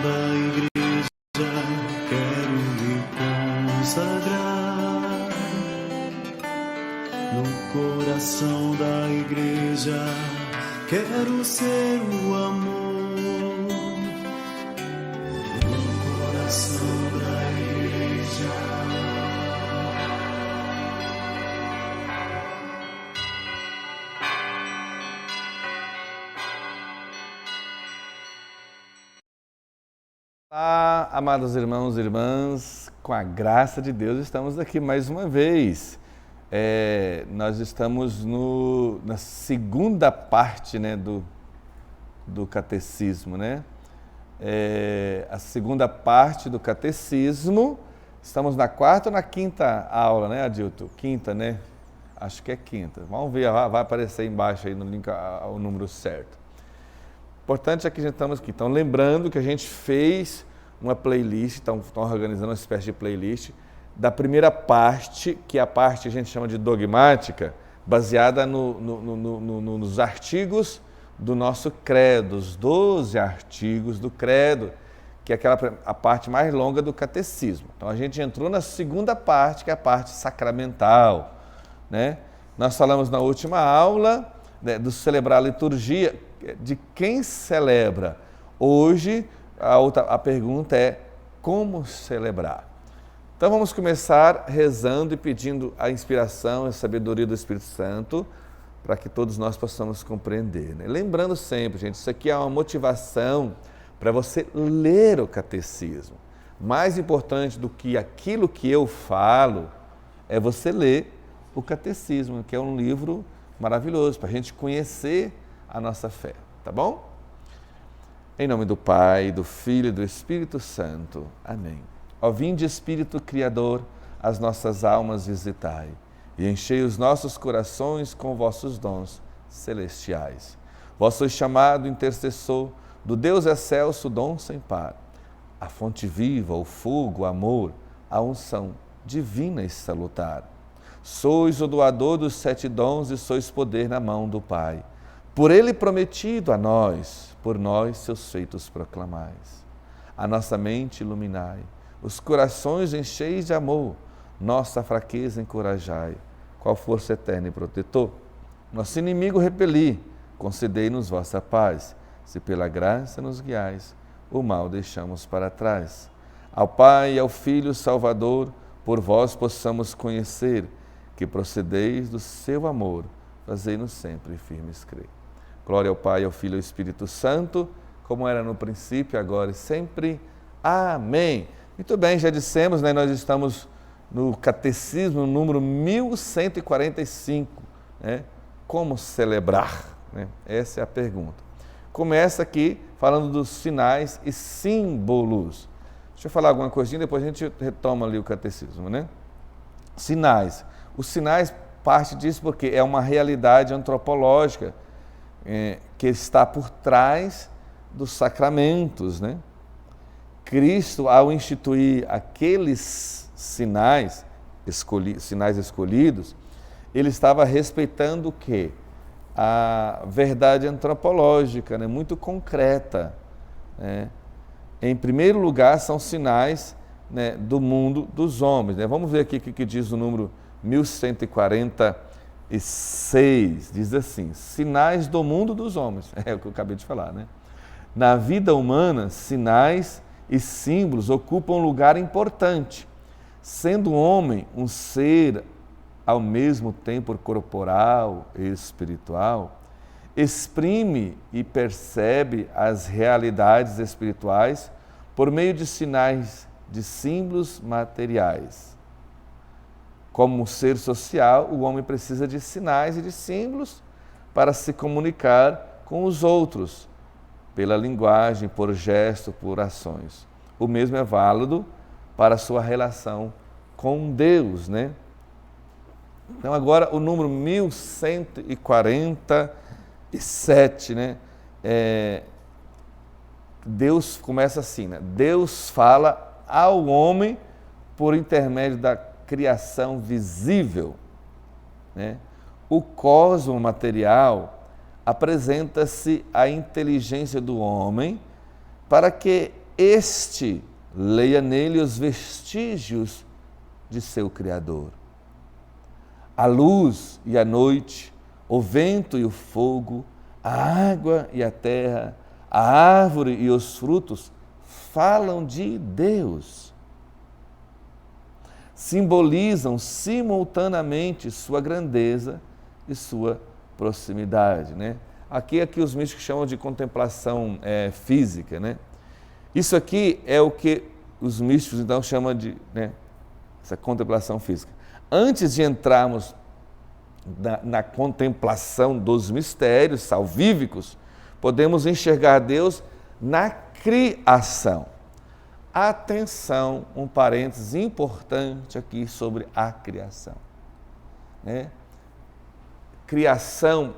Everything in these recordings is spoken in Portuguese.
da igreja quero me consagrar. No coração da igreja quero ser o amor. No coração da igreja. Olá, amados irmãos e irmãs, com a graça de Deus estamos aqui mais uma vez. Nós estamos na segunda parte, né, do catecismo, né? A segunda parte do catecismo, estamos na quarta ou na quinta aula, né, Adilto? Quinta, né? Acho que é quinta. Vamos ver, vai aparecer embaixo aí no link o número certo. Importante é que a gente estamos aqui. Então, lembrando que a gente fez uma playlist, estão organizando uma espécie de playlist da primeira parte, que é a parte que a gente chama de dogmática, baseada nos artigos do nosso credo, os 12 artigos do credo, que é a parte mais longa do catecismo. Então, a gente entrou na segunda parte, que é a parte sacramental, né? Nós falamos na última aula, né, do celebrar a liturgia, de quem celebra. Hoje, a pergunta é como celebrar. Então vamos começar rezando e pedindo a inspiração e a sabedoria do Espírito Santo para que todos nós possamos compreender, né? Lembrando sempre, gente, isso aqui é uma motivação para você ler o catecismo. Mais importante do que aquilo que eu falo é você ler o catecismo, que é um livro maravilhoso para a gente conhecer a nossa fé, tá bom? Em nome do Pai, do Filho e do Espírito Santo. Amém. Ó vinde Espírito Criador, as nossas almas visitai, e enchei os nossos corações com vossos dons celestiais. Vós sois chamado intercessor do Deus excelso, dom sem par, a fonte viva, o fogo, o amor, a unção divina e salutar. Sois o doador dos 7 dons e sois poder na mão do Pai. Por ele prometido a nós, por nós seus feitos proclamais. A nossa mente iluminai, os corações encheis de amor, nossa fraqueza encorajai, qual força eterna e protetor. Nosso inimigo repeli, concedei-nos vossa paz, se pela graça nos guiais, o mal deixamos para trás. Ao Pai e ao Filho Salvador, por vós possamos conhecer, que procedeis do seu amor, fazei-nos sempre firmes crer. Glória ao Pai, ao Filho e ao Espírito Santo, como era no princípio, agora e sempre. Amém. Muito bem, já dissemos, né, nós estamos no Catecismo, número 1145. Né? Como celebrar? Né? Essa é a pergunta. Começa aqui falando dos sinais e símbolos. Deixa eu falar alguma coisinha, depois a gente retoma ali o Catecismo, né? Sinais. Os sinais parte disso porque é uma realidade antropológica, que está por trás dos sacramentos, né? Cristo, ao instituir aqueles sinais escolhidos, ele estava respeitando o quê? A verdade antropológica, né? Muito concreta, né? Em primeiro lugar, são sinais, né, do mundo dos homens, né? Vamos ver aqui o que diz o número 1146, diz assim: sinais do mundo dos homens, é o que eu acabei de falar, né? Na vida humana, sinais e símbolos ocupam um lugar importante, sendo o homem um ser ao mesmo tempo corporal e espiritual, exprime e percebe as realidades espirituais por meio de sinais, de símbolos materiais. Como ser social, o homem precisa de sinais e de símbolos para se comunicar com os outros, pela linguagem, por gesto, por ações. O mesmo é válido para a sua relação com Deus, né? Então agora o número 1147, né? Deus começa assim, né? Deus fala ao homem por intermédio da criação visível, né? O cosmo material apresenta-se à inteligência do homem para que este leia nele os vestígios de seu Criador. A luz e a noite, o vento e o fogo, a água e a terra, a árvore e os frutos falam de Deus. Simbolizam simultaneamente sua grandeza e sua proximidade, né? Aqui os místicos chamam de contemplação física, né? Isso aqui é o que os místicos então chamam de, né, essa contemplação física. Antes de entrarmos na contemplação dos mistérios salvíficos, podemos enxergar Deus na criação. Atenção, um parênteses importante aqui sobre a criação, né? Criação,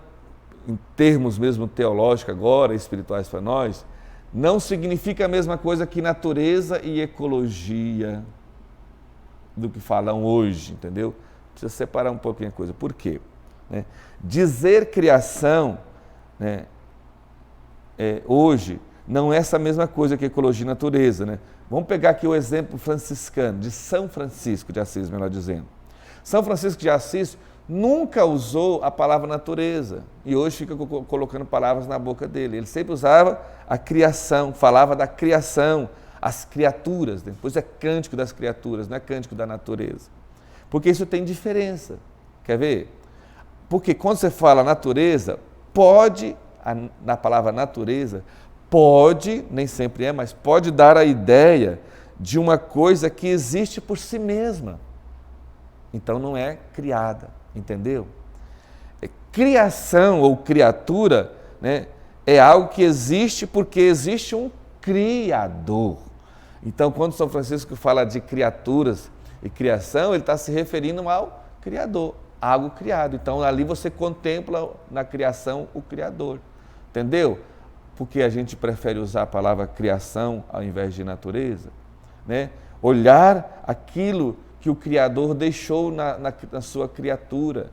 em termos mesmo teológicos agora, espirituais para nós, não significa a mesma coisa que natureza e ecologia do que falam hoje, entendeu? Precisa separar um pouquinho a coisa. Por quê? Né? Dizer criação, né, hoje não é essa mesma coisa que ecologia e natureza, né? Vamos pegar aqui o exemplo franciscano, de São Francisco de Assis, melhor dizendo. São Francisco de Assis nunca usou a palavra natureza e hoje fica colocando palavras na boca dele. Ele sempre usava a criação, falava da criação, as criaturas, depois é cântico das criaturas, não é cântico da natureza. Porque isso tem diferença, quer ver? Porque quando você fala natureza, pode, na palavra natureza, pode, nem sempre é, mas pode dar a ideia de uma coisa que existe por si mesma. Então não é criada, entendeu? Criação ou criatura, né, é algo que existe porque existe um Criador. Então, quando São Francisco fala de criaturas e criação, ele está se referindo ao Criador, algo criado. Então, ali você contempla na criação o Criador, entendeu? Porque a gente prefere usar a palavra criação ao invés de natureza, né? Olhar aquilo que o Criador deixou na sua criatura,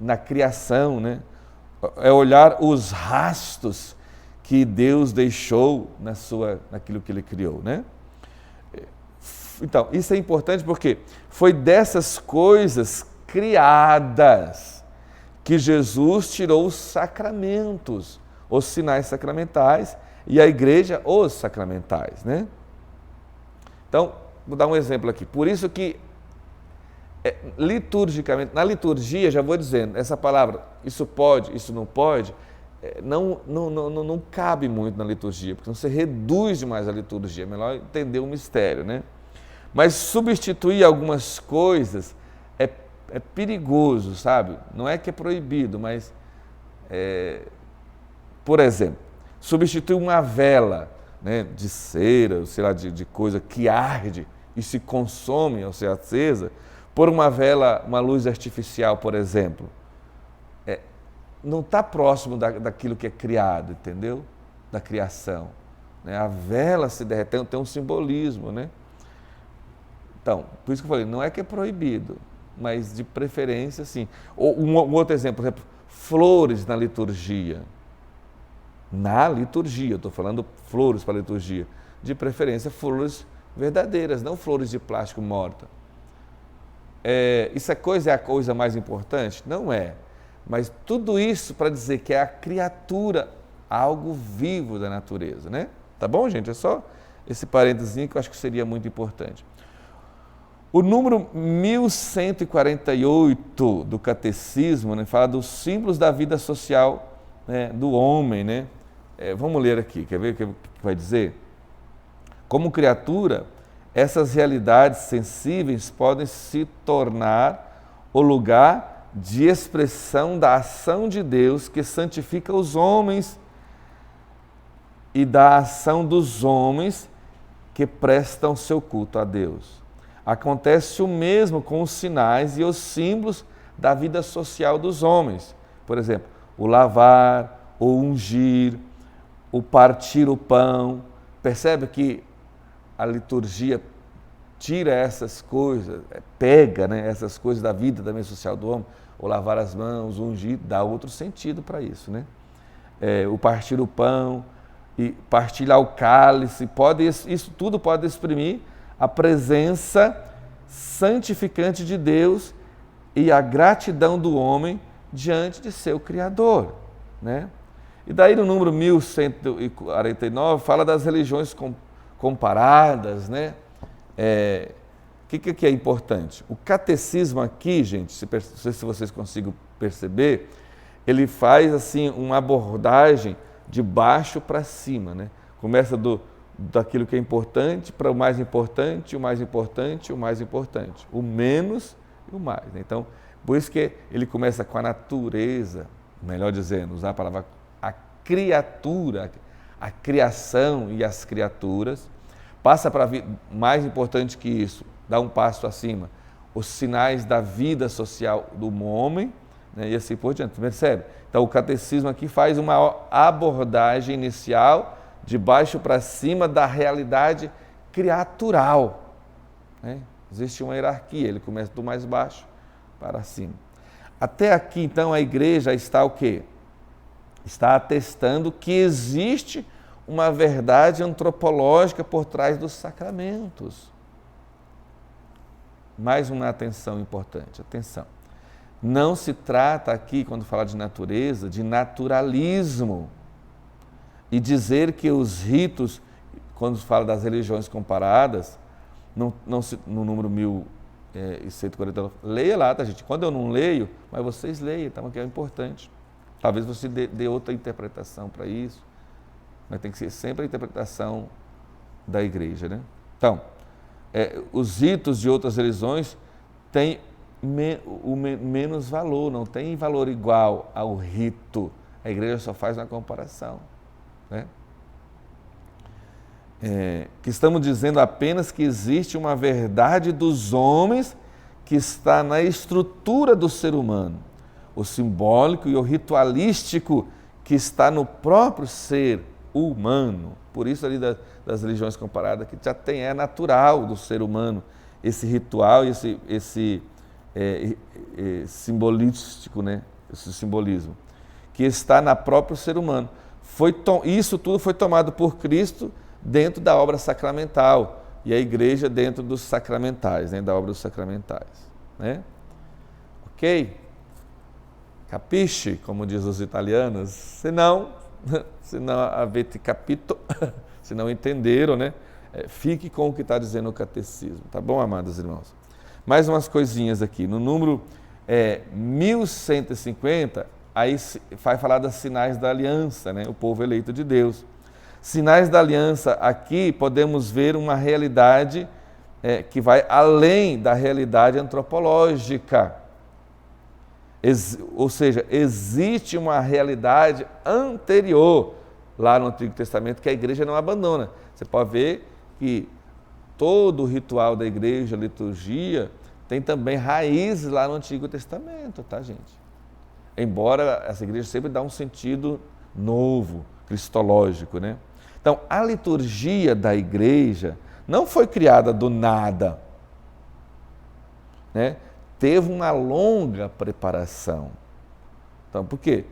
na criação, né? É olhar os rastros que Deus deixou naquilo que Ele criou, né? Então, isso é importante porque foi dessas coisas criadas que Jesus tirou os sacramentos, os sinais sacramentais, e a igreja os sacramentais, né? Então, vou dar um exemplo aqui. Por isso que, liturgicamente, na liturgia, já vou dizendo, essa palavra, isso pode, isso não pode, não cabe muito na liturgia, porque você reduz demais a liturgia, é melhor entender o mistério, né? Mas substituir algumas coisas é perigoso, sabe? Não é que é proibido, mas, por exemplo, substituir uma vela, né, de cera, sei lá, de coisa que arde e se consome ao ser acesa, por uma vela, uma luz artificial, por exemplo. Não está próximo daquilo que é criado, entendeu? Da criação, né? A vela se derretendo tem um simbolismo, né? Então, por isso que eu falei, não é que é proibido, mas de preferência, sim. Ou um outro exemplo, por exemplo, flores na liturgia. Na liturgia, estou falando flores para a liturgia. De preferência, flores verdadeiras, não flores de plástico morta. Isso é a coisa mais importante? Não é. Mas tudo isso para dizer que é a criatura, algo vivo da natureza, né? Tá bom, gente? É só esse parênteses que eu acho que seria muito importante. O número 1148 do Catecismo, né, fala dos símbolos da vida social, né, do homem, né? Vamos ler aqui, quer ver o que vai dizer? Como criatura, essas realidades sensíveis podem se tornar o lugar de expressão da ação de Deus que santifica os homens e da ação dos homens que prestam seu culto a Deus. Acontece o mesmo com os sinais e os símbolos da vida social dos homens. Por exemplo, o lavar, o ungir, o partir o pão. Percebe que a liturgia tira essas coisas, pega, né, essas coisas da vida também social do homem, o lavar as mãos, o ungir, dá outro sentido para isso, né? O partir o pão, e partilhar o cálice, isso tudo pode exprimir a presença santificante de Deus e a gratidão do homem diante de seu Criador, né? E daí no número 1149 fala das religiões comparadas, né? O que é importante? O catecismo aqui, gente, não sei se vocês conseguem perceber, ele faz assim uma abordagem de baixo para cima, né? Começa daquilo que é importante para o mais importante, o mais importante, o mais importante, o menos e o mais, né? Então, por isso que ele começa com a natureza, melhor dizendo, usar a palavra a criatura, a criação e as criaturas, passa para mais importante que isso, dá um passo acima, os sinais da vida social do homem, né, e assim por diante, percebe? Então o catecismo aqui faz uma abordagem inicial de baixo para cima da realidade criatural, né? Existe uma hierarquia, ele começa do mais baixo para cima. Até aqui então a igreja está o quê? Está atestando que existe uma verdade antropológica por trás dos sacramentos. Mais uma atenção importante, atenção. Não se trata aqui, quando fala de natureza, de naturalismo. E dizer que os ritos, quando se fala das religiões comparadas, no número 1149, leia lá, tá, gente? Quando eu não leio, mas vocês leiam, então, que é importante. Talvez você dê outra interpretação para isso, mas tem que ser sempre a interpretação da igreja, né? Então, os ritos de outras religiões têm menos valor, não tem valor igual ao rito. A igreja só faz uma comparação, né? Que estamos dizendo apenas que existe uma verdade dos homens que está na estrutura do ser humano, o simbólico e o ritualístico que está no próprio ser humano. Por isso ali das religiões comparadas, que já é natural do ser humano esse ritual, esse simbolístico, né? Esse simbolismo, que está na próprio ser humano. Isso tudo foi tomado por Cristo dentro da obra sacramental, e a igreja dentro dos sacramentais, né? Da obra dos sacramentais, né? Ok? Capisce, como diz os italianos? Se não avete capito, se não entenderam, né? Fique com o que está dizendo o catecismo, tá bom, amados irmãos? Mais umas coisinhas aqui, no número 1150, aí vai falar das sinais da aliança, né? O povo eleito de Deus. Sinais da aliança, aqui podemos ver uma realidade que vai além da realidade antropológica. Ou seja, existe uma realidade anterior lá no Antigo Testamento que a igreja não abandona. Você pode ver que todo o ritual da igreja, a liturgia, tem também raízes lá no Antigo Testamento, tá, gente? Embora essa igreja sempre dá um sentido novo, cristológico, né? Então, a liturgia da igreja não foi criada do nada, né? Teve uma longa preparação. Então, por quê?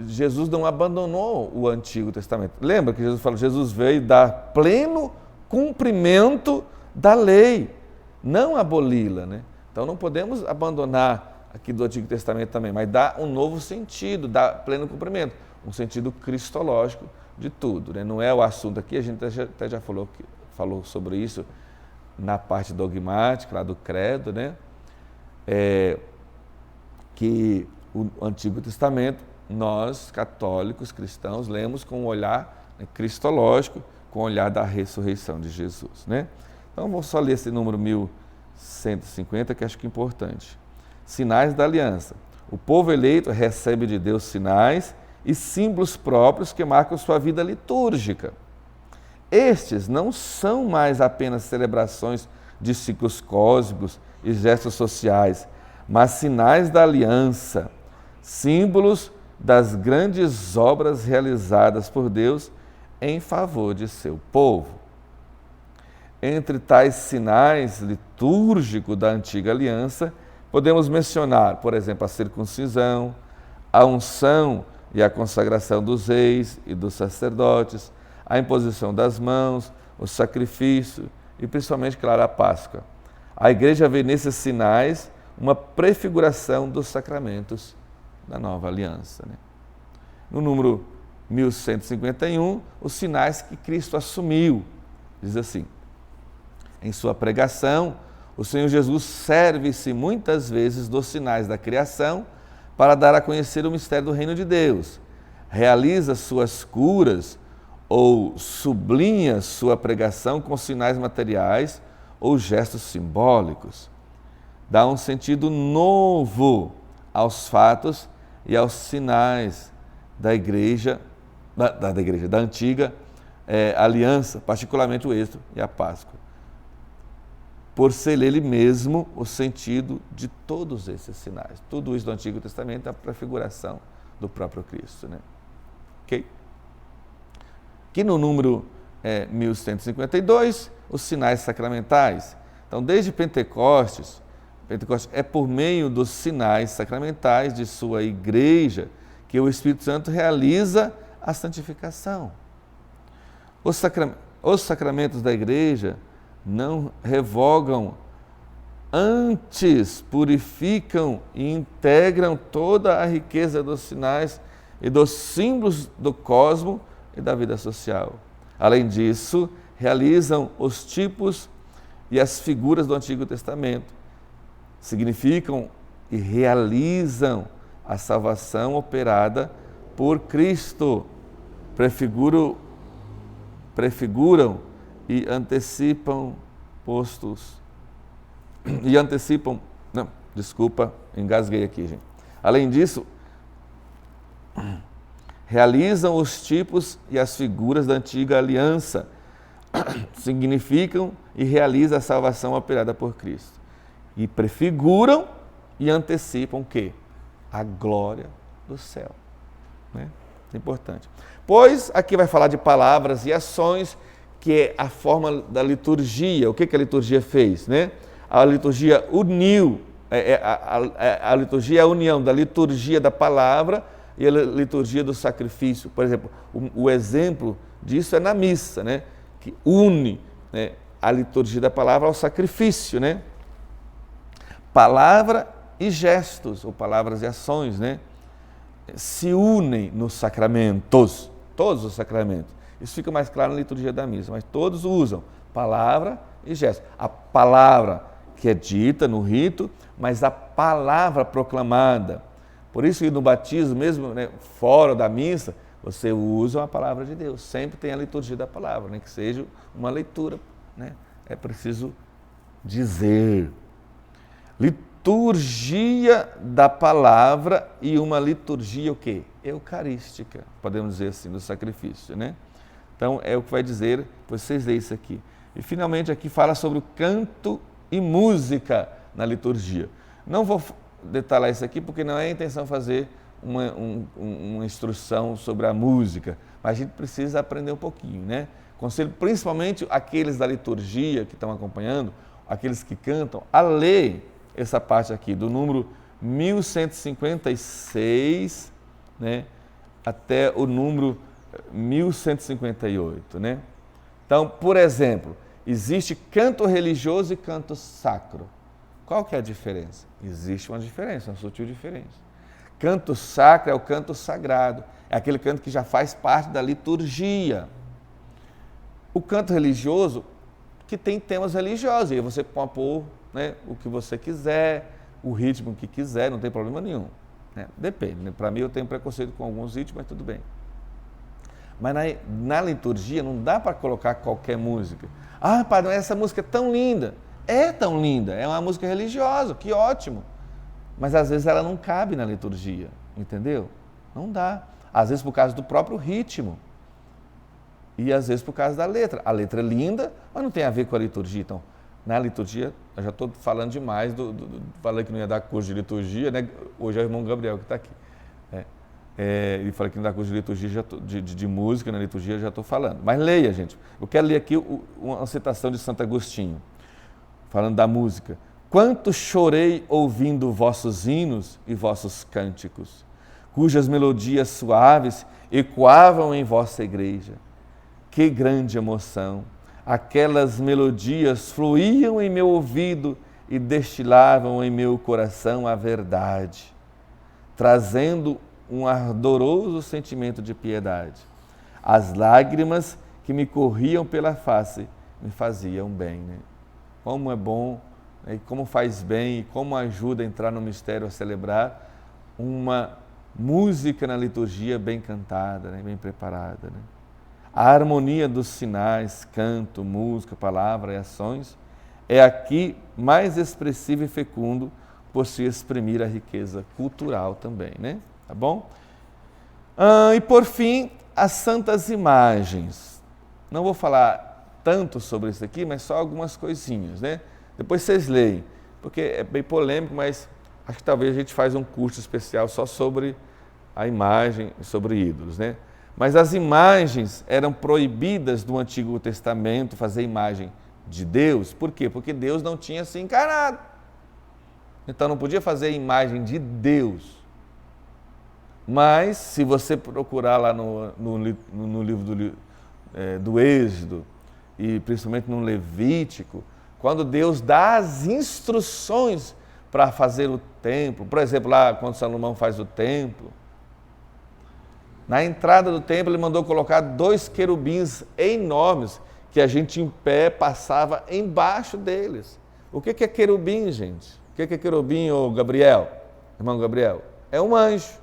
Jesus não abandonou o Antigo Testamento. Lembra que Jesus falou, Jesus veio dar pleno cumprimento da lei, não aboli-la, né? Então não podemos abandonar aqui do Antigo Testamento também, mas dar um novo sentido, dar pleno cumprimento, um sentido cristológico de tudo, né? Não é o assunto aqui, a gente até já falou sobre isso na parte dogmática, lá do credo, né? Que o Antigo Testamento, nós, católicos, cristãos, lemos com um olhar cristológico, com o olhar da ressurreição de Jesus, né? Então, vou só ler esse número 1150, que acho que é importante. Sinais da aliança. O povo eleito recebe de Deus sinais e símbolos próprios que marcam sua vida litúrgica. Estes não são mais apenas celebrações de ciclos cósmicos e gestos sociais, mas sinais da aliança, símbolos das grandes obras realizadas por Deus em favor de seu povo. Entre tais sinais litúrgicos da antiga aliança, podemos mencionar, por exemplo, a circuncisão, a unção e a consagração dos reis e dos sacerdotes, a imposição das mãos, o sacrifício e principalmente, claro, a Páscoa. A igreja vê nesses sinais uma prefiguração dos sacramentos da nova aliança, né? No número 1151, os sinais que Cristo assumiu. Diz assim: em sua pregação, o Senhor Jesus serve-se muitas vezes dos sinais da criação para dar a conhecer o mistério do reino de Deus. Realiza suas curas ou sublinha sua pregação com sinais materiais ou gestos simbólicos. Dá um sentido novo aos fatos e aos sinais da igreja, da antiga aliança, particularmente o êxodo e a Páscoa, por ser ele mesmo o sentido de todos esses sinais. Tudo isso do Antigo Testamento é a prefiguração do próprio Cristo, né? Ok? Aqui no número 1152, os sinais sacramentais. Então, desde Pentecostes é por meio dos sinais sacramentais de sua igreja que o Espírito Santo realiza a santificação. Os sacramentos da igreja não revogam, antes purificam e integram toda a riqueza dos sinais e dos símbolos do cosmo e da vida social. Além disso, realizam os tipos e as figuras do Antigo Testamento. Significam e realizam a salvação operada por Cristo. Prefiguram e antecipam engasguei aqui, gente. Além disso, realizam os tipos e as figuras da antiga aliança, significam e realizam a salvação operada por Cristo. E prefiguram e antecipam o quê? A glória do céu. Né? É importante. Pois aqui vai falar de palavras e ações, que é a forma da liturgia. O que a liturgia fez? Né? A liturgia uniu, a liturgia é a união da liturgia da palavra e a liturgia do sacrifício. Por exemplo, o exemplo disso é na missa, né? Que une, né, a liturgia da palavra ao sacrifício, né? Palavra e gestos, ou palavras e ações, né? Se unem nos sacramentos, todos os sacramentos. Isso fica mais claro na liturgia da missa, mas todos usam palavra e gesto. A palavra que é dita no rito, mas a palavra proclamada. Por isso que no batismo, mesmo, né, fora da missa, você usa a palavra de Deus. Sempre tem a liturgia da palavra, né, que seja uma leitura, né? É preciso dizer. Liturgia da palavra e uma liturgia o quê? Eucarística, podemos dizer assim, do sacrifício, né? Então, é o que vai dizer, vocês leem isso aqui. E, finalmente, aqui fala sobre o canto e música na liturgia. Não vou detalhar isso aqui, porque não é a intenção fazer uma instrução sobre a música, mas a gente precisa aprender um pouquinho, né? Conselho, principalmente aqueles da liturgia que estão acompanhando, aqueles que cantam, a ler essa parte aqui, do número 1156, né, até o número 1158, né? Então, por exemplo, existe canto religioso e canto sacro. Qual que é a diferença? Existe uma diferença, uma sutil diferença. Canto sacro é o canto sagrado, é aquele canto que já faz parte da liturgia. O canto religioso, que tem temas religiosos, e aí você pode pôr, né, o que você quiser, o ritmo que quiser, não tem problema nenhum. Né? Depende, né? Para mim eu tenho preconceito com alguns ritmos, mas tudo bem. Mas na liturgia não dá para colocar qualquer música. Ah, padre, essa música é tão linda. É tão linda, é uma música religiosa, que ótimo. Mas às vezes ela não cabe na liturgia, entendeu? Não dá. Às vezes por causa do próprio ritmo. E às vezes por causa da letra. A letra é linda, mas não tem a ver com a liturgia. Então, na liturgia, eu já estou falando demais, falei que não ia dar curso de liturgia, né? Hoje é o irmão Gabriel que está aqui. Ele falou que não dá curso de liturgia, de música na liturgia, já estou falando. Mas leia, gente. Eu quero ler aqui uma citação de Santo Agostinho, falando da música. Quanto chorei ouvindo vossos hinos e vossos cânticos. cujas melodias suaves ecoavam em vossa igreja. Que grande emoção! Aquelas melodias fluíam em meu ouvido e destilavam em meu coração a verdade, trazendo um ardoroso sentimento de piedade. As lágrimas que me corriam pela face me faziam bem. Né? Como é bom, né? Como faz bem e como ajuda a entrar no mistério, a celebrar uma música na liturgia bem cantada, né? Bem preparada. Né? A harmonia dos sinais, canto, música, palavra e ações é aqui mais expressivo e fecundo por se exprimir a riqueza cultural também, né? Tá bom? E por fim, as santas imagens. Não vou falar tanto sobre isso aqui, mas só algumas coisinhas, né? Depois vocês leem, porque é bem polêmico, mas acho que talvez a gente faz um curso especial só sobre a imagem e sobre ídolos, né? Mas as imagens eram proibidas do Antigo Testamento, fazer imagem de Deus. Por quê? Porque Deus não tinha se encarnado. Então não podia fazer imagem de Deus. Mas, se você procurar lá no livro do Êxodo, e principalmente no Levítico, quando Deus dá as instruções para fazer o templo, por exemplo, lá quando Salomão faz o templo, na entrada do templo ele mandou colocar 2 querubins enormes, que a gente em pé passava embaixo deles. O que é querubim, gente? O que é querubim, ô Gabriel? Irmão Gabriel? É um anjo.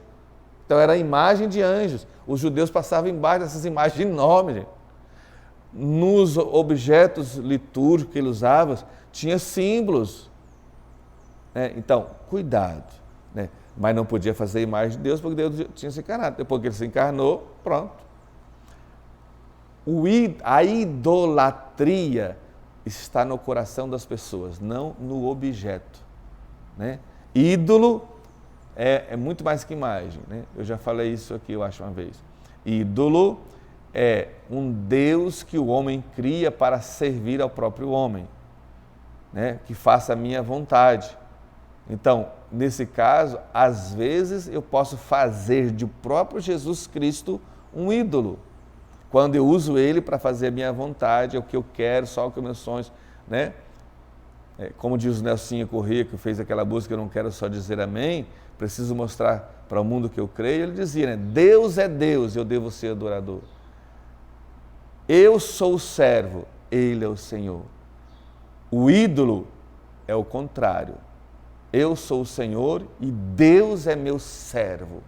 Então era a imagem de anjos. Os judeus passavam embaixo dessas imagens enormes. Gente. Nos objetos litúrgicos que ele usava, tinha símbolos. Então, cuidado. Né? Mas não podia fazer imagem de Deus, porque Deus tinha se encarnado. Depois que ele se encarnou, pronto. A idolatria está no coração das pessoas, não no objeto. Né? Ídolo é muito mais que imagem. Né? Eu já falei isso aqui, eu acho, uma vez. Ídolo é um Deus que o homem cria para servir ao próprio homem, né? Que faça a minha vontade. Então, nesse caso, às vezes eu posso fazer de próprio Jesus Cristo um ídolo, quando eu uso ele para fazer a minha vontade, é o que eu quero, só o que meus sonhos, né? Como diz o Nelsinho Corrêa, que fez aquela música, eu não quero só dizer amém, preciso mostrar para o mundo que eu creio, ele dizia, né? Deus é Deus, eu devo ser adorador. Eu sou o servo, ele é o Senhor. O ídolo é o contrário. Eu sou o Senhor e Deus é meu servo.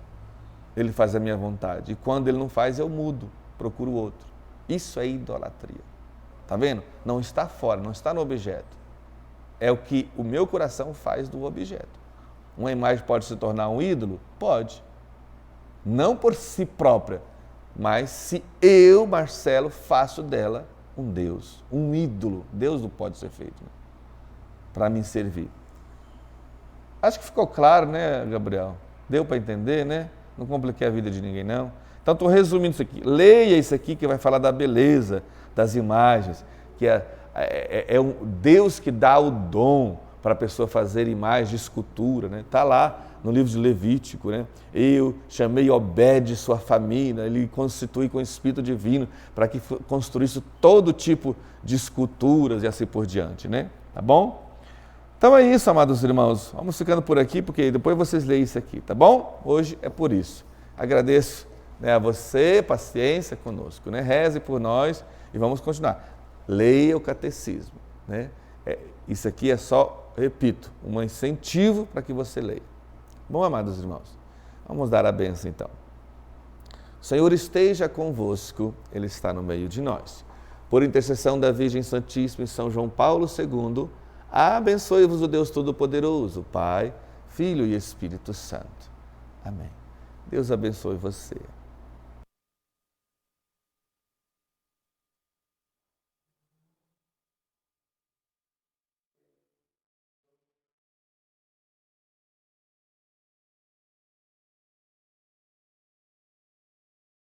Ele faz a minha vontade. E quando ele não faz, eu mudo, procuro outro. Isso é idolatria. Tá vendo? Não está fora, não está no objeto. É o que o meu coração faz do objeto. Uma imagem pode se tornar um ídolo? Pode. Não por si própria, mas se eu, Marcelo, faço dela um Deus, um ídolo. Deus não pode ser feito, né? Para me servir. Acho que ficou claro, né, Gabriel? Deu para entender, né? Não compliquei a vida de ninguém, não. Então, estou resumindo isso aqui. Leia isso aqui que vai falar da beleza das imagens, que é um Deus que dá o dom para a pessoa fazer imagens de escultura, né? Está lá no livro de Levítico, né? Eu chamei Obed e sua família, ele constitui com o Espírito Divino para que construísse todo tipo de esculturas e assim por diante, né? Tá bom? Então é isso, amados irmãos. Vamos ficando por aqui, porque depois vocês leem isso aqui, tá bom? Hoje é por isso. Agradeço, né, a você, paciência conosco, né? Reze por nós e vamos continuar. Leia o catecismo, né? Isso aqui é só, repito, um incentivo para que você leia. Bom, amados irmãos, vamos dar a bênção então. O Senhor esteja convosco, Ele está no meio de nós. Por intercessão da Virgem Santíssima e São João Paulo II, abençoe-vos o Deus Todo-Poderoso, Pai, Filho e Espírito Santo. Amém. Deus abençoe você.